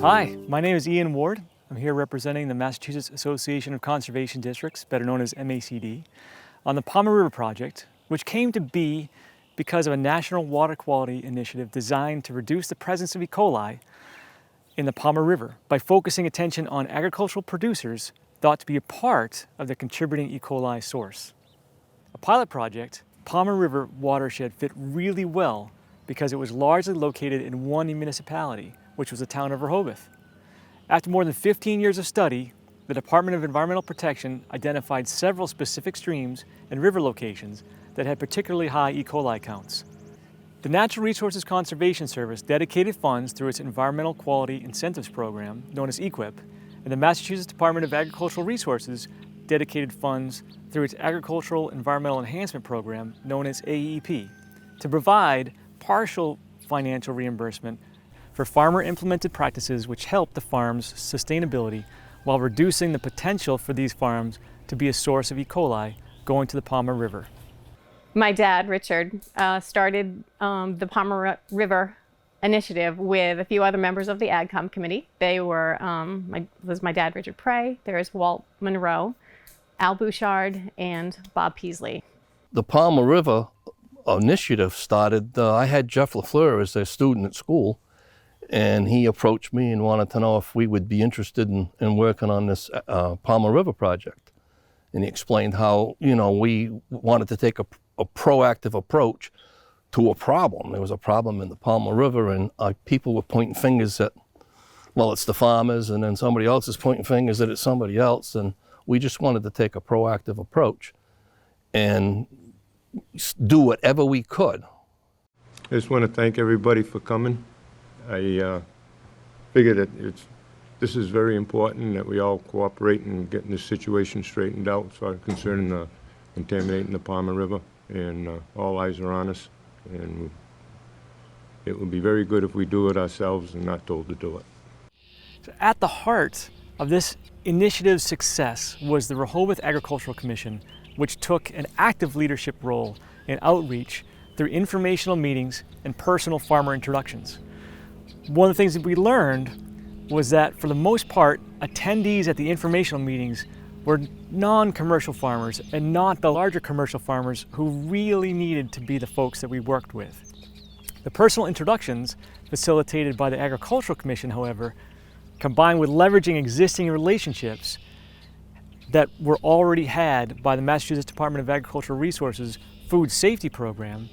Hi, my name is Ian Ward. I'm here representing the Massachusetts Association of Conservation Districts, better known as MACD, on the Palmer River project, which came to be because of a national water quality initiative designed to reduce the presence of E. coli in the Palmer River by focusing attention on agricultural producers thought to be a part of the contributing E. coli source. A pilot project, Palmer River Watershed, fit really well because it was largely located in one municipality, which was the town of Rehoboth. After more than 15 years of study, the Department of Environmental Protection identified several specific streams and river locations that had particularly high E. coli counts. The Natural Resources Conservation Service dedicated funds through its Environmental Quality Incentives Program, known as EQIP, and the Massachusetts Department of Agricultural Resources dedicated funds through its Agricultural Environmental Enhancement Program, known as AEP, to provide partial financial reimbursement for farmer-implemented practices which help the farm's sustainability while reducing the potential for these farms to be a source of E. coli going to the Palmer River. My dad, Richard, started the Palmer River initiative with a few other members of the AgCom committee. They were, was my dad, Richard Prey, there's Walt Monroe, Al Bouchard, and Bob Peasley. The Palmer River initiative started, I had Jeff LaFleur as a student at school, and he approached me and wanted to know if we would be interested in working on this Palmer River project. And he explained how, we wanted to take a proactive approach to a problem. There was a problem in the Palmer River, and people were pointing fingers at, well, it's the farmers, and then somebody else is pointing fingers at it's somebody else, and we just wanted to take a proactive approach and do whatever we could. I just want to thank everybody for coming. I figure that this is very important that we all cooperate in getting this situation straightened out concerning contaminating the Palmer River, and all eyes are on us, and it would be very good if we do it ourselves and not told to do it. So at the heart of this initiative's success was the Rehoboth Agricultural Commission, which took an active leadership role in outreach through informational meetings and personal farmer introductions. One of the things that we learned was that for the most part, attendees at the informational meetings were non-commercial farmers and not the larger commercial farmers who really needed to be the folks that we worked with. The personal introductions facilitated by the Agricultural Commission, however, combined with leveraging existing relationships that were already had by the Massachusetts Department of Agricultural Resources Food Safety Program,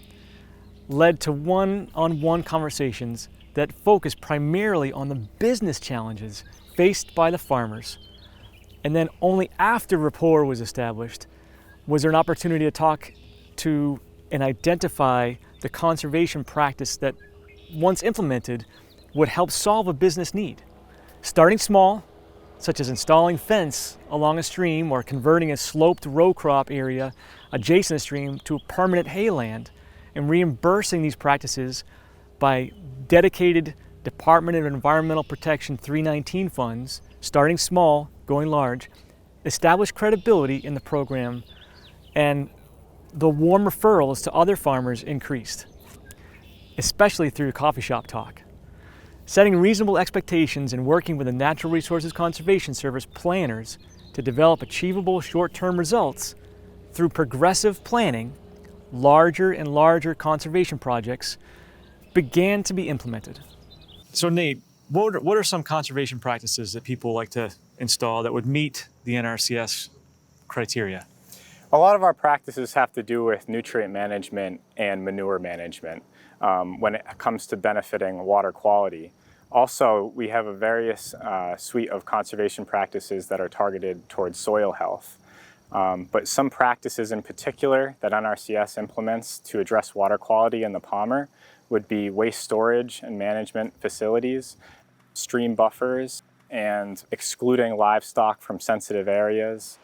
led to one-on-one conversations that focused primarily on the business challenges faced by the farmers. And then only after rapport was established was there an opportunity to talk to and identify the conservation practice that, once implemented, would help solve a business need. Starting small, such as installing fence along a stream or converting a sloped row crop area adjacent to a stream to a permanent hayland, and reimbursing these practices by dedicated Department of Environmental Protection 319 funds, starting small, going large, established credibility in the program, and the warm referrals to other farmers increased, especially through coffee shop talk. Setting reasonable expectations and working with the Natural Resources Conservation Service planners to develop achievable short-term results through progressive planning, larger and larger conservation projects began to be implemented. So Nate, what are some conservation practices that people like to install that would meet the NRCS criteria? A lot of our practices have to do with nutrient management and manure management when it comes to benefiting water quality. Also, we have a various suite of conservation practices that are targeted towards soil health. But some practices in particular that NRCS implements to address water quality in the Palmer would be waste storage and management facilities, stream buffers, and excluding livestock from sensitive areas.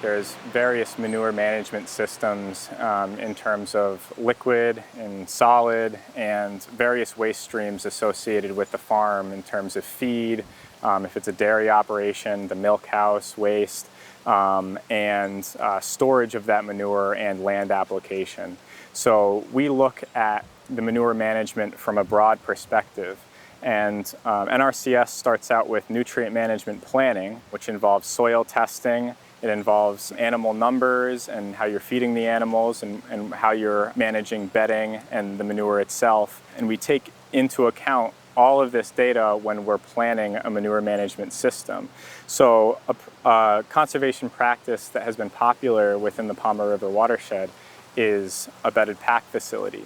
There's various manure management systems in terms of liquid and solid, and various waste streams associated with the farm in terms of feed, if it's a dairy operation, the milk house waste, and storage of that manure and land application. So we look at the manure management from a broad perspective. And NRCS starts out with nutrient management planning, which involves soil testing. It involves animal numbers and how you're feeding the animals and how you're managing bedding and the manure itself. And we take into account all of this data when we're planning a manure management system. So a conservation practice that has been popular within the Palmer River watershed is a bedded pack facility.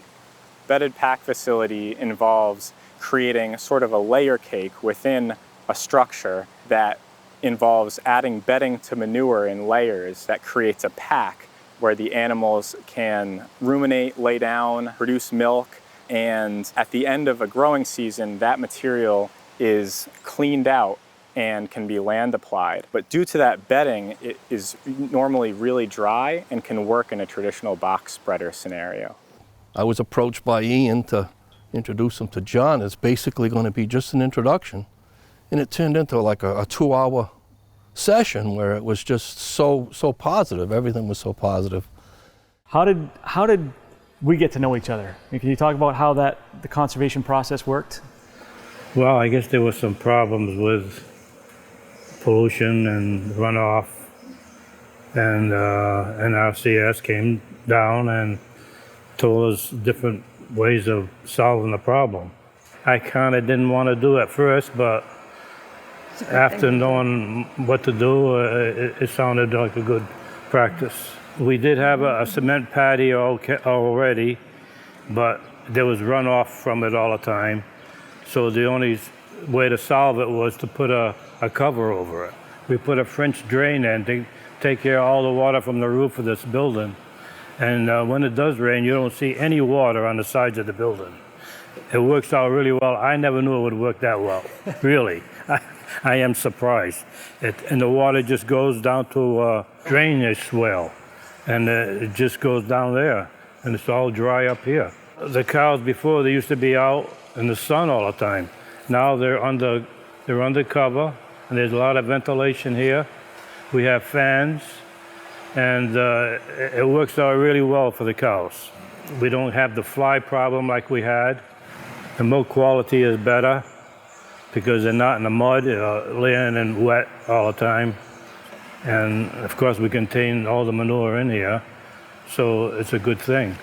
Bedded pack facility involves creating sort of a layer cake within a structure that involves adding bedding to manure in layers that creates a pack where the animals can ruminate, lay down, produce milk, and at the end of a growing season, that material is cleaned out and can be land applied. But due to that bedding, it is normally really dry and can work in a traditional box spreader scenario. I was approached by Ian to introduce him to John. It's basically going to be just an introduction. And it turned into like a 2-hour session where it was just so positive. Everything was so positive. How did we get to know each other? Can you talk about how the conservation process worked? Well, I guess there were some problems with pollution and runoff, and NRCS came down and told us different ways of solving the problem. I kind of didn't want to do it at first, but after knowing what to do, it sounded like a good practice. We did have a cement patio already, but there was runoff from it all the time. So the only way to solve it was to put a cover over it. We put a French drain in to take care of all the water from the roof of this building. And when it does rain, you don't see any water on the sides of the building. It works out really well. I never knew it would work that well, really. I am surprised. And the water just goes down to a drainage swell, and it just goes down there, and it's all dry up here. The cows before, they used to be out in the sun all the time. Now they're under cover, and there's a lot of ventilation here. We have fans, and it works out really well for the cows. We don't have the fly problem like we had. The milk quality is better because they're not in the mud, laying in wet all the time. And of course we contain all the manure in here, so it's a good thing.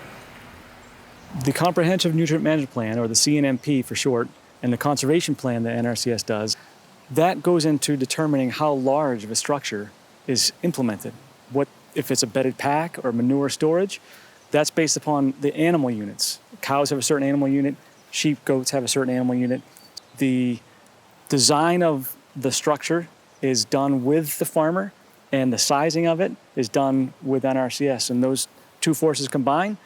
The Comprehensive Nutrient Management Plan, or the CNMP for short, and the conservation plan that NRCS does, that goes into determining how large of a structure is implemented. What if it's a bedded pack or manure storage? That's based upon the animal units. Cows have a certain animal unit, sheep, goats have a certain animal unit. The design of the structure is done with the farmer, and the sizing of it is done with NRCS. And those two forces combined,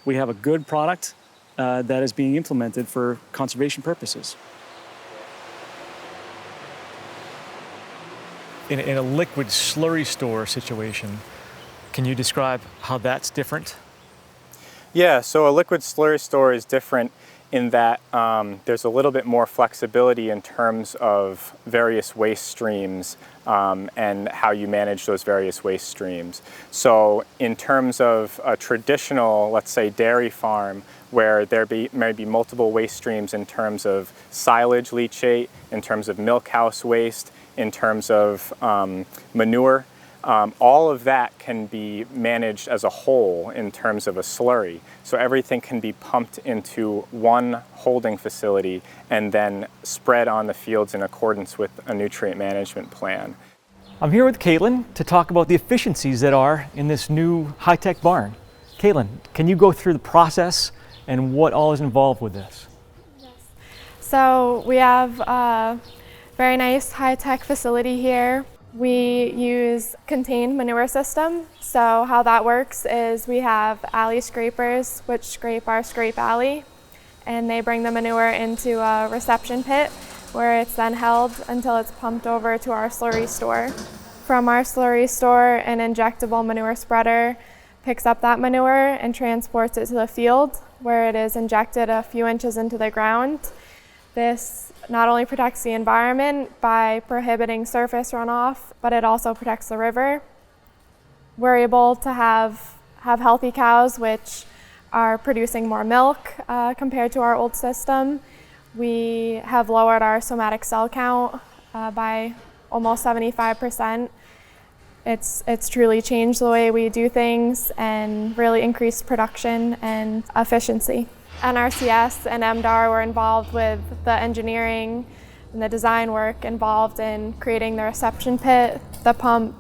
we have a good product that is being implemented for conservation purposes. In a liquid slurry store situation, can you describe how that's different? Yeah, so a liquid slurry store is different in that there's a little bit more flexibility in terms of various waste streams and how you manage those various waste streams. So in terms of a traditional, let's say, dairy farm, where there may be multiple waste streams in terms of silage leachate, in terms of milk house waste, in terms of manure, all of that can be managed as a whole in terms of a slurry. So everything can be pumped into one holding facility and then spread on the fields in accordance with a nutrient management plan. I'm here with Caitlin to talk about the efficiencies that are in this new high-tech barn. Caitlin, can you go through the process and what all is involved with this? Yes. So we have a very nice high-tech facility here. We use contained manure system. So how that works is we have alley scrapers which scrape our scrape alley, and they bring the manure into a reception pit where it's then held until it's pumped over to our slurry store. From our slurry store, an injectable manure spreader picks up that manure and transports it to the field where it is injected a few inches into the ground. This not only protects the environment by prohibiting surface runoff, but it also protects the river. We're able to have healthy cows, which are producing more milk compared to our old system. We have lowered our somatic cell count by almost 75%. It's truly changed the way we do things and really increased production and efficiency. NRCS and MDAR were involved with the engineering and the design work involved in creating the reception pit, the pump,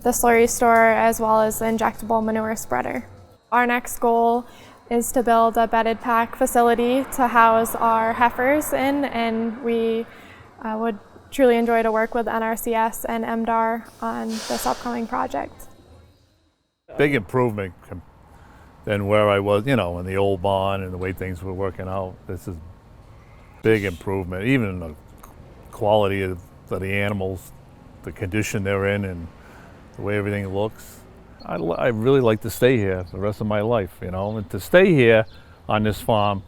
the slurry store, as well as the injectable manure spreader. Our next goal is to build a bedded pack facility to house our heifers in, and we would truly enjoy to work with NRCS and MDAR on this upcoming project. Big improvement than where I was, in the old barn and the way things were working out. This is big improvement, even in the quality of the animals, the condition they're in, and the way everything looks. I really like to stay here the rest of my life, and to stay here on this farm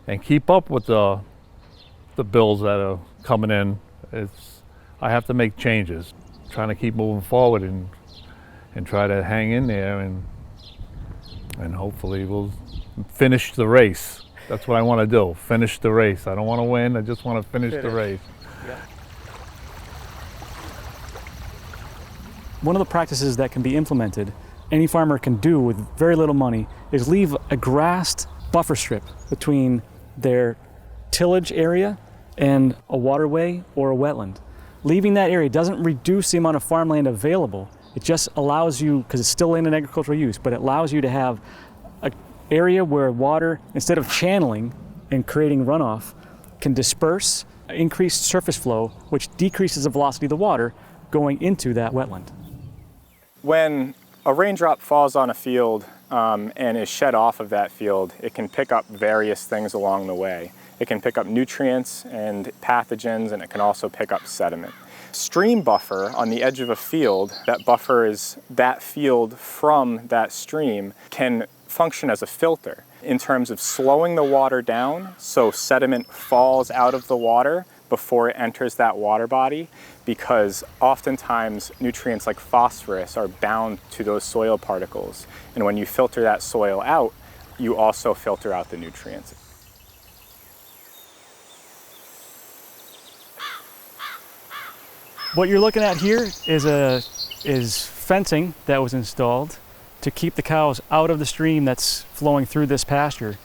and keep up with the bills that are coming in. I have to make changes, trying to keep moving forward and try to hang in there, and hopefully we'll finish the race. That's what I want to do, finish the race. I don't want to win, I just want to finish the race. Yeah. One of the practices that can be implemented, any farmer can do with very little money, is leave a grassed buffer strip between their tillage area and a waterway or a wetland. Leaving that area doesn't reduce the amount of farmland available. It just allows you, because it's still in an agricultural use, but it allows you to have an area where water, instead of channeling and creating runoff, can disperse, increase surface flow, which decreases the velocity of the water going into that wetland. When a raindrop falls on a field and is shed off of that field, it can pick up various things along the way. It can pick up nutrients and pathogens, and it can also pick up sediment. Stream buffer on the edge of a field that buffers that field from that stream can function as a filter in terms of slowing the water down so sediment falls out of the water before it enters that water body, because oftentimes nutrients like phosphorus are bound to those soil particles. And when you filter that soil out, you also filter out the nutrients. What you're looking at here is fencing that was installed to keep the cows out of the stream that's flowing through this pasture.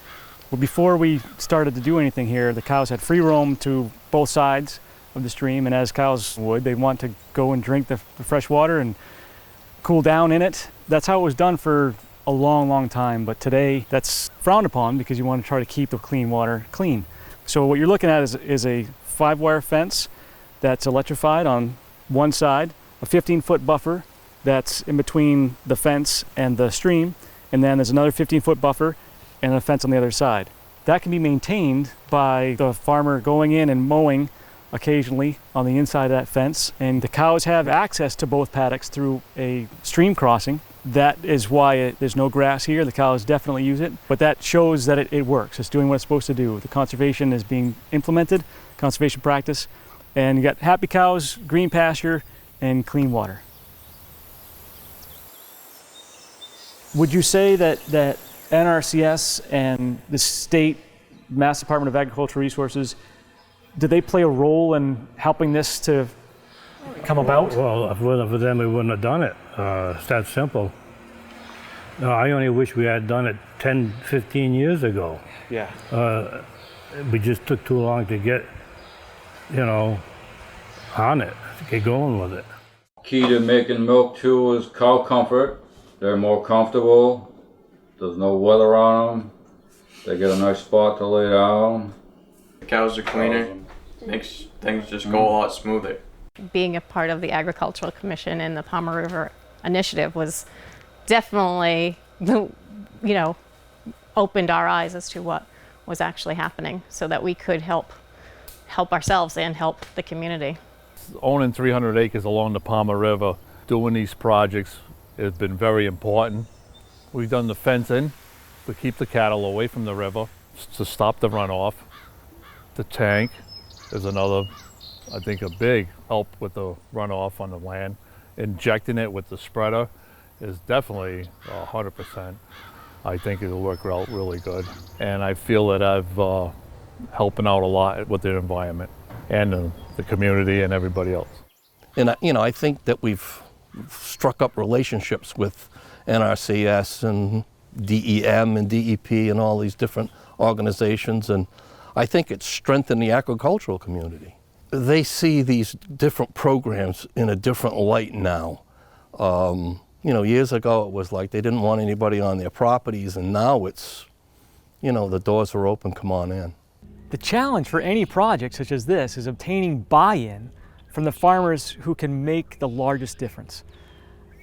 Well, before we started to do anything here, the cows had free roam to both sides of the stream, and as cows would, they want to go and drink the fresh water and cool down in it. That's how it was done for a long, long time, but today that's frowned upon because you want to try to keep the clean water clean. So what you're looking at is a 5-wire fence that's electrified on one side, a 15-foot buffer that's in between the fence and the stream, and then there's another 15-foot buffer and a fence on the other side. That can be maintained by the farmer going in and mowing occasionally on the inside of that fence, and the cows have access to both paddocks through a stream crossing. That is why there's no grass here. The cows definitely use it, but that shows that it works. It's doing what it's supposed to do. The conservation is being implemented, conservation practice, and you got happy cows, green pasture, and clean water. Would you say that NRCS and the state Mass Department of Agricultural Resources, did they play a role in helping this to come about? Well, if it wasn't for them, we wouldn't have done it. It's that simple. No, I only wish we had done it 10, 15 years ago. Yeah. We just took too long to get, on it, to get going with it. Key to making milk too is cow comfort. They're more comfortable. There's no weather on them. They get a nice spot to lay down. The cows are cleaner. Makes things just go a lot smoother. Being a part of the Agricultural Commission and the Palmer River Initiative was definitely, opened our eyes as to what was actually happening so that we could help ourselves and help the community. Owning 300 acres along the Palmer River, doing these projects has been very important. We've done the fencing to keep the cattle away from the river, to stop the runoff. The tank is another, I think, a big help with the runoff on the land. Injecting it with the spreader is definitely 100%. I think it'll work out really good. And I feel that I've helping out a lot with the environment and the community and everybody else. And I think that we've struck up relationships with NRCS and DEM and DEP and all these different organizations, and I think it's strengthened the agricultural community. They see these different programs in a different light now. Years ago it was like they didn't want anybody on their properties, and now it's, the doors are open, come on in. The challenge for any project such as this is obtaining buy-in from the farmers who can make the largest difference.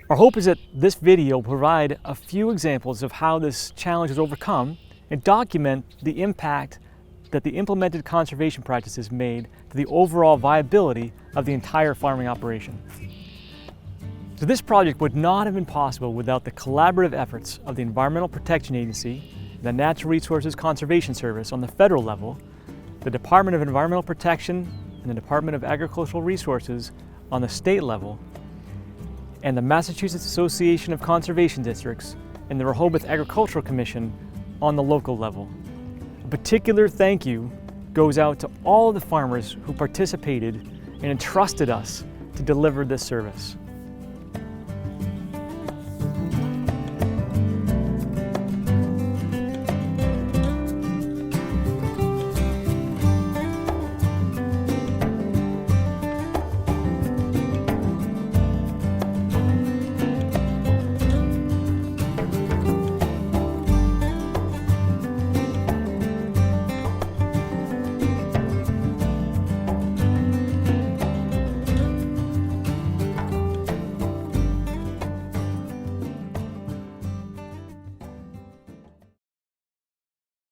Our hope is that this video will provide a few examples of how this challenge is overcome and document the impact that the implemented conservation practices made to the overall viability of the entire farming operation. So this project would not have been possible without the collaborative efforts of the Environmental Protection Agency, the Natural Resources Conservation Service on the federal level, the Department of Environmental Protection and the Department of Agricultural Resources on the state level, and the Massachusetts Association of Conservation Districts and the Rehoboth Agricultural Commission on the local level. A particular thank you goes out to all of the farmers who participated and entrusted us to deliver this service.